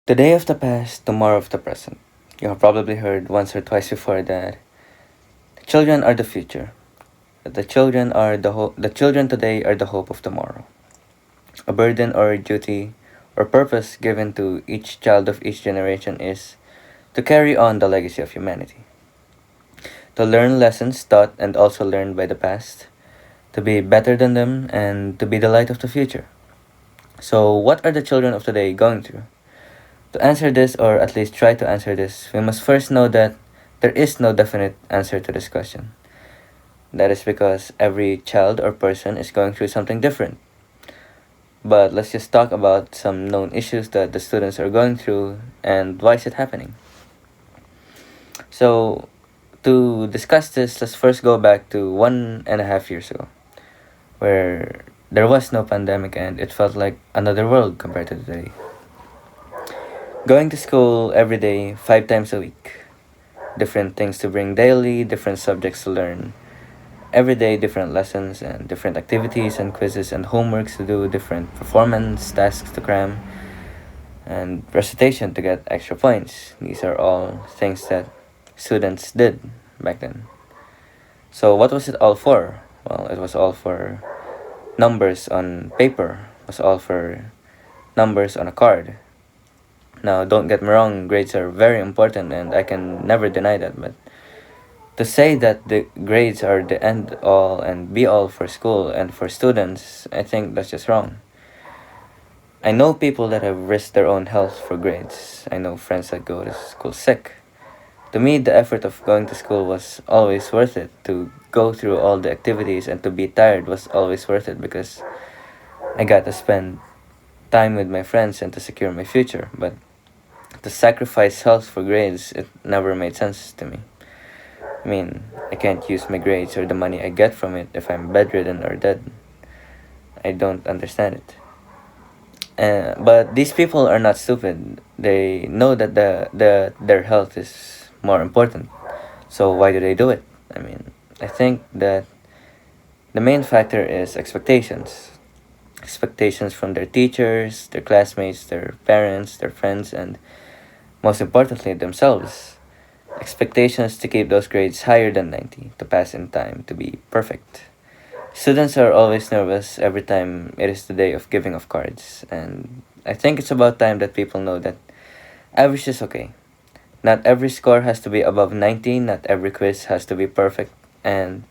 Today of the past, tomorrow of the present. You have probably heard once or twice before that children are the future. The children today are the hope of tomorrow. A burden or a duty or purpose given to each child of each generation is to carry on the legacy of humanity. To learn lessons taught and also learned by the past, to be better than them and to be the light of the future. So what are the children of today going through? To answer this, or at least try to answer this, we must first know that there is no definite answer to this question. That is because every child or person is going through something different. But let's just talk about some known issues that the students are going through and why is it happening. So, to discuss this, let's first go back to 1.5 years ago, where there was no pandemic and it felt like another world compared to today. Going to school every day, 5 times a week. Different things to bring daily, different subjects to learn. Every day, different lessons and different activities and quizzes and homeworks to do, different performance tasks to cram, and recitation to get extra points. These are all things that students did back then. So, what was it all for? Well, it was all for numbers on paper, it was all for numbers on a card. Now, don't get me wrong, grades are very important and I can never deny that, but to say that the grades are the end all and be all for school and for students, I think that's just wrong. I know people that have risked their own health for grades. I know friends that go to school sick. To me, the effort of going to school was always worth it. To go through all the activities and to be tired was always worth it because I got to spend time with my friends and to secure my future. But to sacrifice health for grades, it never made sense to me. I mean, I can't use my grades or the money I get from it if I'm bedridden or dead. I don't understand it. But these people are not stupid. They know that their health is more important. So why do they do it? I mean, I think that the main factor is expectations. Expectations from their teachers, their classmates, their parents, their friends, and most importantly, themselves. Expectations to keep those grades higher than 90, to pass in time, to be perfect. Students are always nervous every time it is the day of giving of cards, and I think it's about time that people know that average is okay. Not every score has to be above 90, not every quiz has to be perfect, and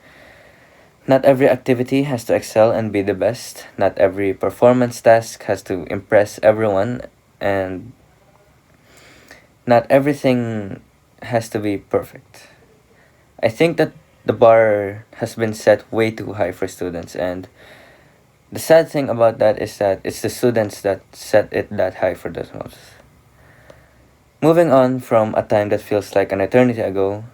not every activity has to excel and be the best. Not every performance task has to impress everyone, and not everything has to be perfect. I think that the bar has been set way too high for students, and the sad thing about that is that it's the students that set it that high for themselves. Moving on from a time that feels like an eternity ago,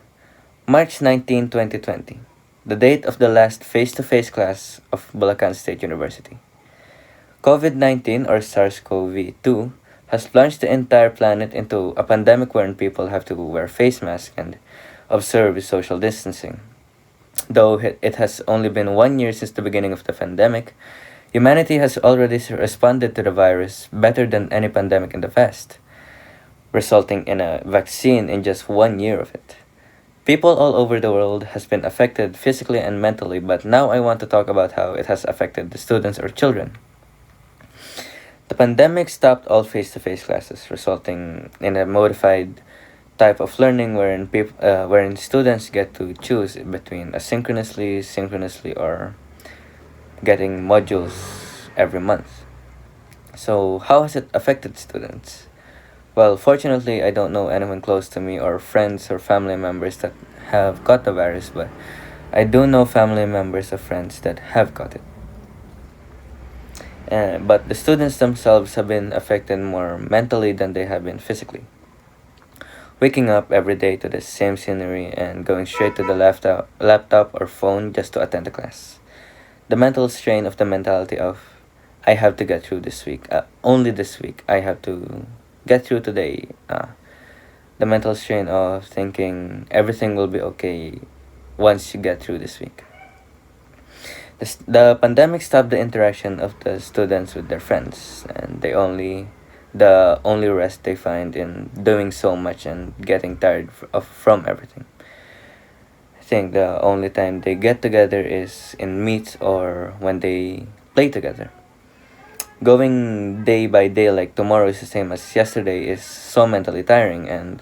March 19, 2020, the date of the last face to face class of Bulacan State University. COVID 19 or SARS CoV 2 has plunged the entire planet into a pandemic wherein people have to wear face masks and observe social distancing. Though it has only been 1 year since the beginning of the pandemic, humanity has already responded to the virus better than any pandemic in the past, resulting in a vaccine in just 1 year of it. People all over the world has been affected physically and mentally, but now I want to talk about how it has affected the students or children. The pandemic stopped all face-to-face classes, resulting in a modified type of learning wherein students get to choose between asynchronously, synchronously, or getting modules every month. So how has it affected students? Well, fortunately, I don't know anyone close to me or friends or family members that have got the virus, but I do know family members of friends that have got it. But the students themselves have been affected more mentally than they have been physically. Waking up every day to the same scenery and going straight to the laptop or phone just to attend the class. The mental strain of the mentality of, I have to get through this week, only this week, I have to get through today. The mental strain of thinking everything will be okay once you get through this week. The pandemic stopped the interaction of the students with their friends, and they only the only rest they find in doing so much and getting tired from everything. I think the only time they get together is in meets or when they play together. Going day by day like tomorrow is the same as yesterday is so mentally tiring, and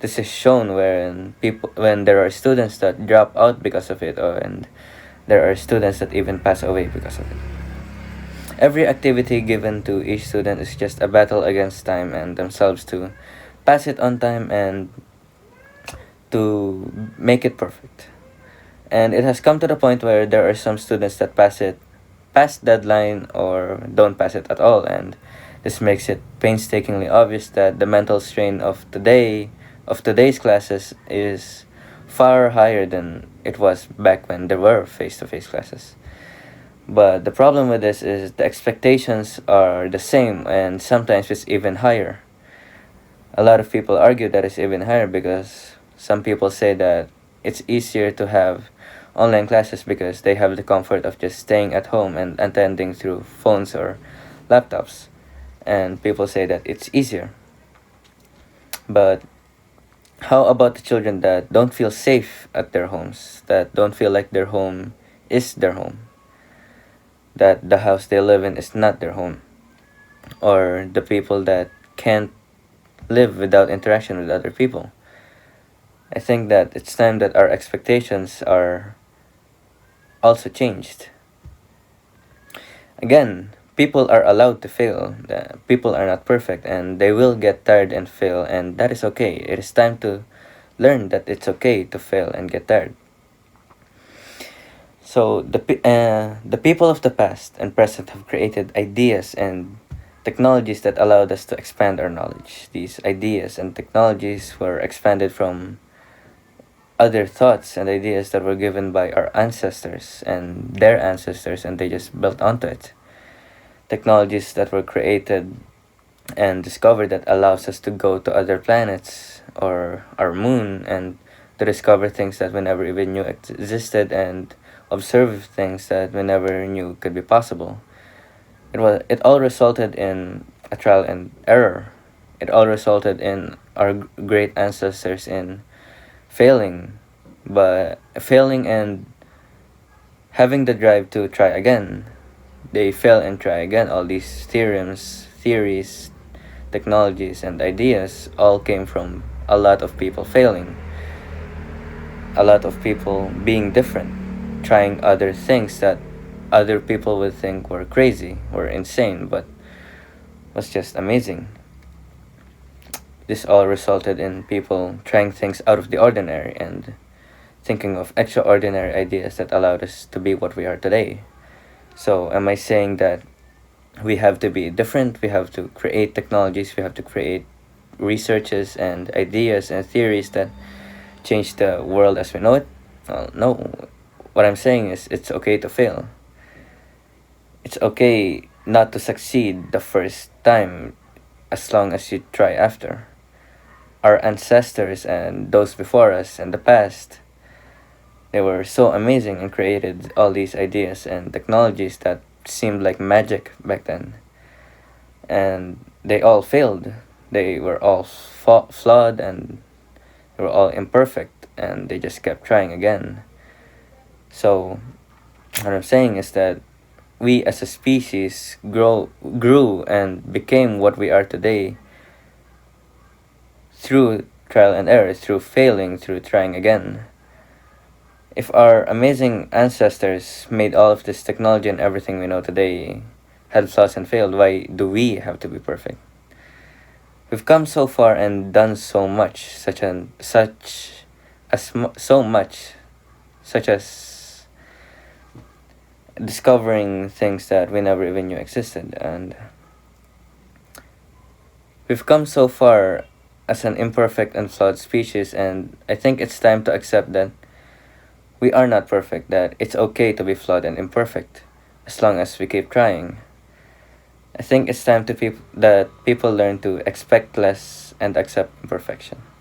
this is shown when there are students that drop out because of it, and there are students that even pass away because of it. Every activity given to each student is just a battle against time and themselves to pass it on time and to make it perfect. And it has come to the point where there are some students that pass it past deadline or don't pass it at all, and this makes it painstakingly obvious that the mental strain of today's classes is far higher than it was back when there were face-to-face classes. But the problem with this is the expectations are the same, and sometimes it's even higher. A lot of people argue that it's even higher because some people say that it's easier to have online classes because they have the comfort of just staying at home and attending through phones or laptops. And people say that it's easier. But how about the children that don't feel safe at their homes, that don't feel like their home is their home, that the house they live in is not their home, or the people that can't live without interaction with other people? I think that it's time that our expectations are also changed. Again, people are allowed to fail. People are not perfect and they will get tired and fail, and that is okay. It is time to learn that it's okay to fail and get tired. So the people of the past and present have created ideas and technologies that allowed us to expand our knowledge. These ideas and technologies were expanded from other thoughts and ideas that were given by our ancestors and their ancestors, and they just built onto it. Technologies that were created and discovered that allows us to go to other planets or our moon and to discover things that we never even knew existed and observe things that we never knew could be possible. It all resulted in a trial and error. It all resulted in our great ancestors in failing, but failing and having the drive to try again. They fail and try again. All these theories, technologies, and ideas all came from a lot of people failing, a lot of people being different, trying other things that other people would think were crazy, were insane, but was just amazing. This all resulted in people trying things out of the ordinary and thinking of extraordinary ideas that allowed us to be what we are today. So, am I saying that we have to be different? We have to create technologies, we have to create researches and ideas and theories that change the world as we know it? Well, no. What I'm saying is it's okay to fail. It's okay not to succeed the first time as long as you try after. Our ancestors and those before us in the past, they were so amazing and created all these ideas and technologies that seemed like magic back then. And they all failed. They were all flawed and they were all imperfect, and they just kept trying again. So, what I'm saying is that we as a species grew and became what we are today through trial and error, through failing, through trying again. If our amazing ancestors made all of this technology and everything we know today had flaws and failed, why do we have to be perfect? We've come so far and done so much, such as discovering things that we never even knew existed, and we've come so far as an imperfect and flawed species, and I think it's time to accept that we are not perfect, that it's okay to be flawed and imperfect as long as we keep trying. I think it's time that people learn to expect less and accept imperfection.